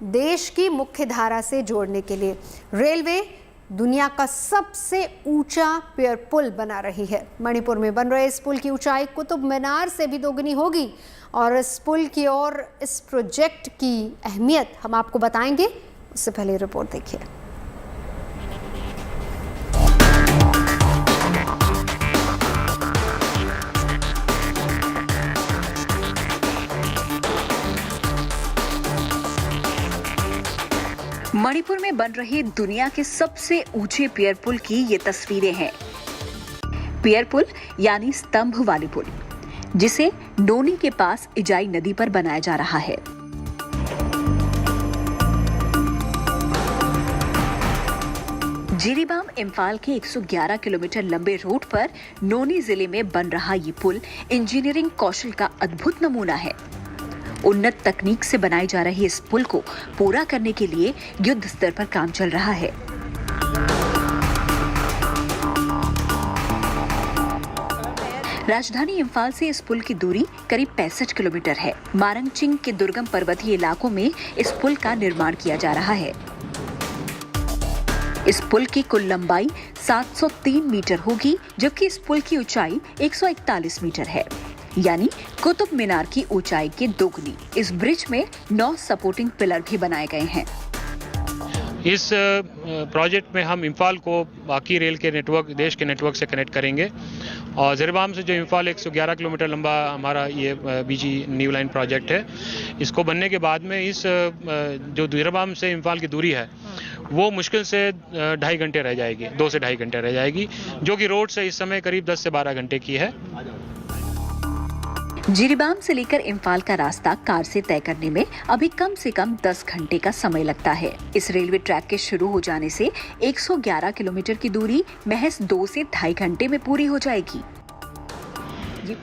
देश की मुख्य धारा से जोड़ने के लिए रेलवे दुनिया का सबसे ऊंचा पियर पुल बना रही है। मणिपुर में बन रहे इस पुल की ऊंचाई कुतुब मीनार से भी दोगुनी होगी और इस पुल की और इस प्रोजेक्ट की अहमियत हम आपको बताएंगे। उससे पहले रिपोर्ट देखिए। मणिपुर में बन रहे दुनिया के सबसे ऊंचे पियर पुल की ये तस्वीरें हैं। पियर पुल यानी स्तंभ वाली पुल, जिसे नोनी के पास इजाई नदी पर बनाया जा रहा है। जिरीबाम इम्फाल के 111 किलोमीटर लंबे रूट पर नोनी जिले में बन रहा ये पुल इंजीनियरिंग कौशल का अद्भुत नमूना है। उन्नत तकनीक से बनाई जा रही इस पुल को पूरा करने के लिए युद्ध स्तर पर काम चल रहा है। राजधानी इम्फाल से इस पुल की दूरी करीब 65 किलोमीटर है। मारंगचिंग के दुर्गम पर्वतीय इलाकों में इस पुल का निर्माण किया जा रहा है। इस पुल की कुल लंबाई 703 मीटर होगी, जबकि इस पुल की ऊंचाई 141 मीटर है, यानी कुतुब मीनार की ऊंचाई के दोगुनी। इस ब्रिज में 9 सपोर्टिंग पिलर भी बनाए गए हैं। इस प्रोजेक्ट में हम इम्फाल को बाकी रेल के नेटवर्क, देश के नेटवर्क से कनेक्ट करेंगे और जिरीबाम से जो इम्फाल 111 किलोमीटर लंबा हमारा ये बीजी न्यू लाइन प्रोजेक्ट है, इसको बनने के बाद में इस जो जिरीबाम से इम्फाल की दूरी है वो मुश्किल से 2.5 घंटे रह जाएगी, 2 से 2.5 घंटे रह जाएगी, जो कि रोड से इस समय करीब 10 से 12 घंटे की है। जिरीबाम से लेकर इम्फाल का रास्ता कार से तय करने में अभी कम से कम 10 घंटे का समय लगता है। इस रेलवे ट्रैक के शुरू हो जाने से 111 किलोमीटर की दूरी महज 2 से 2.5 घंटे में पूरी हो जाएगी।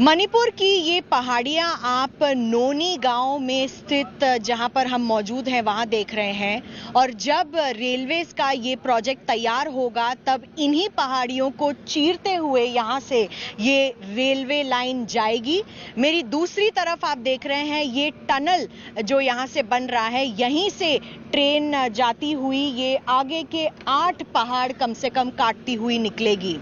मणिपुर की ये पहाड़ियां आप नोनी गांव में स्थित जहां पर हम मौजूद हैं वहां देख रहे हैं, और जब रेलवेज का ये प्रोजेक्ट तैयार होगा तब इन्हीं पहाड़ियों को चीरते हुए यहां से ये रेलवे लाइन जाएगी। मेरी दूसरी तरफ आप देख रहे हैं ये टनल जो यहां से बन रहा है, यहीं से ट्रेन जाती हुई ये आगे के 8 पहाड़ कम से कम काटती हुई निकलेगी।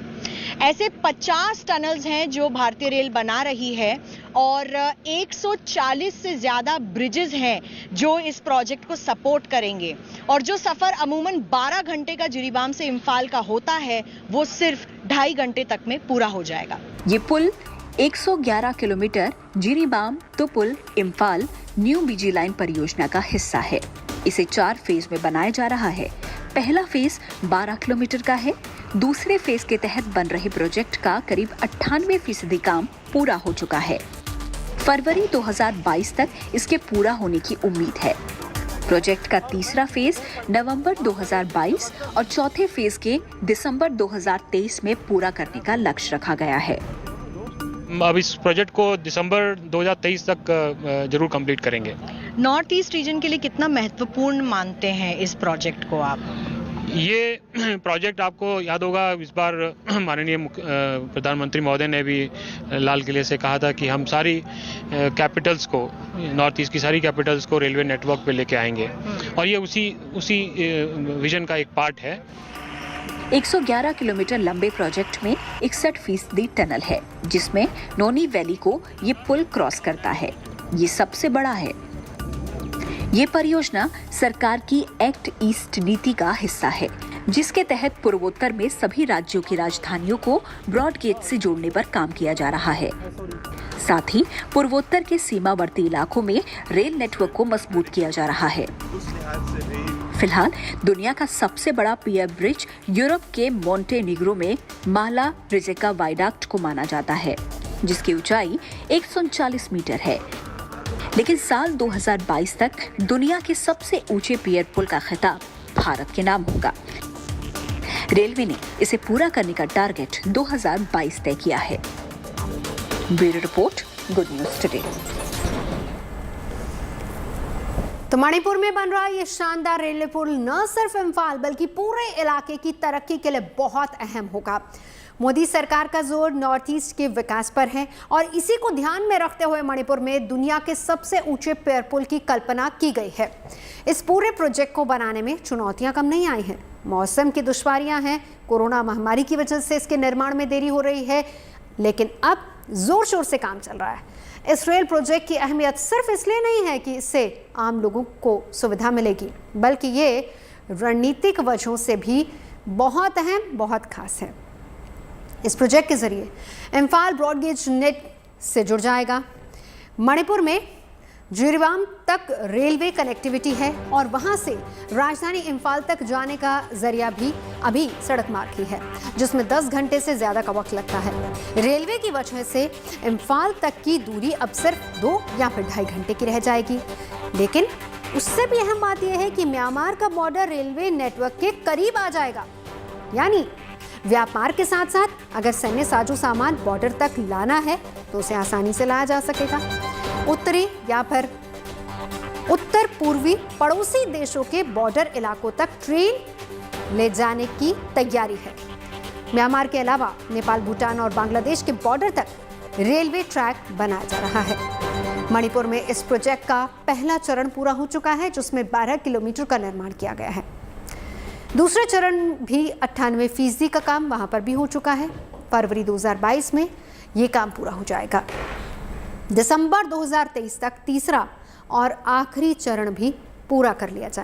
ऐसे 50 टनल्स हैं जो भारतीय रेल बना रही है और 140 से ज्यादा ब्रिजेस हैं जो इस प्रोजेक्ट को सपोर्ट करेंगे, और जो सफर अमूमन 12 घंटे का जिरीबाम से इम्फाल का होता है वो सिर्फ 2.5 घंटे तक में पूरा हो जाएगा। ये पुल 111 kilometre Jiribam Tupul Imphal new busy line परियोजना का हिस्सा है। इसे 4 फेज में बनाया जा रहा है। पहला फेज 12 किलोमीटर का है। दूसरे फेज के तहत बन रहे प्रोजेक्ट का करीब 98% काम पूरा हो चुका है। फरवरी 2022 तक इसके पूरा होने की उम्मीद है। प्रोजेक्ट का तीसरा फेज नवंबर 2022 और चौथे फेज के दिसंबर 2023 में पूरा करने का लक्ष्य रखा गया है। अब इस प्रोजेक्ट को दिसंबर 2023 तक जरूर कंप्लीट करेंगे। नॉर्थ ईस्ट रीजन के लिए कितना महत्वपूर्ण मानते हैं इस प्रोजेक्ट को आप? ये प्रोजेक्ट आपको याद होगा, इस बार माननीय प्रधानमंत्री महोदय ने भी लाल किले से कहा था कि हम सारी कैपिटल्स को, नॉर्थ ईस्ट की सारी कैपिटल्स को रेलवे नेटवर्क पे लेके आएंगे, और ये उसी विजन का एक पार्ट है। 111 किलोमीटर लंबे प्रोजेक्ट में 61% टनल है, जिसमें नोनी वैली को ये पुल क्रॉस करता है। ये सबसे बड़ा है। ये परियोजना सरकार की एक्ट ईस्ट नीति का हिस्सा है, जिसके तहत पूर्वोत्तर में सभी राज्यों की राजधानियों को ब्रॉड गेज से जोड़ने पर काम किया जा रहा है। साथ ही पूर्वोत्तर के सीमावर्ती इलाकों में रेल नेटवर्क को मजबूत किया जा रहा है। फिलहाल दुनिया का सबसे बड़ा पियर ब्रिज यूरोप के मोंटेनिग्रो में माला रिजेका वायडक्ट को माना जाता है, जिसकी ऊंचाई 139 मीटर है। लेकिन साल 2022 तक दुनिया के सबसे ऊंचे पियर पुल का खिताब भारत के नाम होगा। रेलवे ने इसे पूरा करने का टारगेट 2022 तय किया है। Bureau report, good news today. तो मणिपुर में बन रहा ये शानदार रेलवे पुल न सिर्फ इम्फाल बल्कि पूरे इलाके की तरक्की के लिए बहुत अहम होगा। मोदी सरकार का जोर नॉर्थ ईस्ट के विकास पर है और इसी को ध्यान में रखते हुए मणिपुर में दुनिया के सबसे ऊंचे पेड़ पुल की कल्पना की गई है। इस पूरे प्रोजेक्ट को बनाने में चुनौतियां कम नहीं आई हैं। मौसम की दुश्वारियां हैं, कोरोना महामारी की वजह से इसके निर्माण में देरी हो रही है, लेकिन अब जोर शोर से काम चल रहा है। इस रेल प्रोजेक्ट की अहमियत सिर्फ इसलिए नहीं है कि इससे आम लोगों को सुविधा मिलेगी, बल्कि ये रणनीतिक वजहों से भी बहुत अहम, बहुत खास है। इस प्रोजेक्ट के जरिए इम्फाल ब्रॉडगेज नेट से जुड़ जाएगा। मणिपुर में जिरीबाम तक रेलवे कनेक्टिविटी है और वहां से राजधानी इम्फाल तक जाने का जरिया भी अभी सड़क मार्ग ही है, जिसमें 10 घंटे से ज्यादा का वक्त लगता है। रेलवे की वजह से इम्फाल तक की दूरी अब सिर्फ 2 या फिर 2.5 घंटे की रह जाएगी। लेकिन उससे भी अहम बात यह है कि म्यांमार का बॉर्डर रेलवे नेटवर्क के करीब आ जाएगा, यानी व्यापार के साथ साथ अगर सैन्य साजो सामान बॉर्डर तक लाना है तो उसे आसानी से लाया जा सकेगा। उत्तरी या फिर उत्तर पूर्वी पड़ोसी देशों के बॉर्डर इलाकों तक ट्रेन ले जाने की तैयारी है। म्यांमार के अलावा नेपाल, भूटान और बांग्लादेश के बॉर्डर तक रेलवे ट्रैक बनाया जा रहा है। मणिपुर में इस प्रोजेक्ट का पहला चरण पूरा हो चुका है, जिसमें 12 किलोमीटर का निर्माण किया गया है। दूसरा चरण भी 98% का काम वहां पर भी हो चुका है। फरवरी 2022 में ये काम पूरा हो जाएगा। दिसंबर 2023 तक तीसरा और आखिरी चरण भी पूरा कर लिया जाएगा।